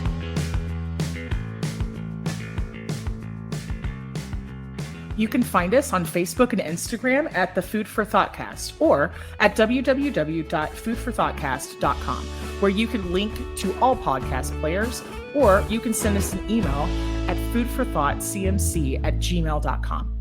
You can find us on Facebook and Instagram at the Food for Thoughtcast or at www.foodforthoughtcast.com, where you can link to all podcast players, or you can send us an email at foodforthoughtcmc@gmail.com.